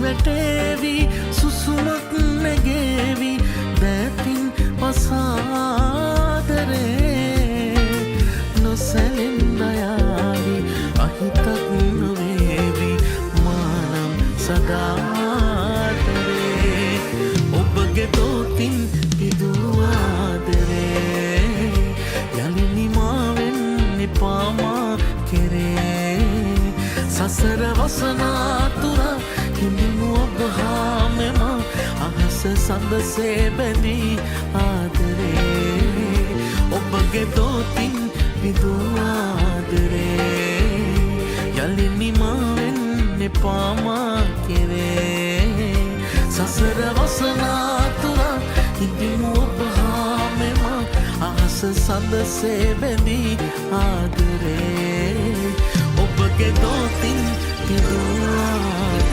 වැටේවි සුසුමක් නැගේවි දැතින් පසාදරේ නොසැලෙන්න යාවි අහිතක් නොවේවි මානම් සදාතරේ ඔබගේ දෝතින් පිදුවාදරේ යලිනිමාවෙන් නිපාමා කෙරේ සසර වසනාතුර හිමිමු ඔබ හාමෙම අහස සඳසේ බැඳී ආදරේ ඔබගේ දෝතින් පිදුවාදරේ යලිනිමාවෙන් නිපාමා කෙරේ සසර වසනාතුර හිමිමු ඔබ හාමෙම අහස සඳසේ බැඳී ආදරේ ඔබගේ දෝතින් පිදුවාදරේ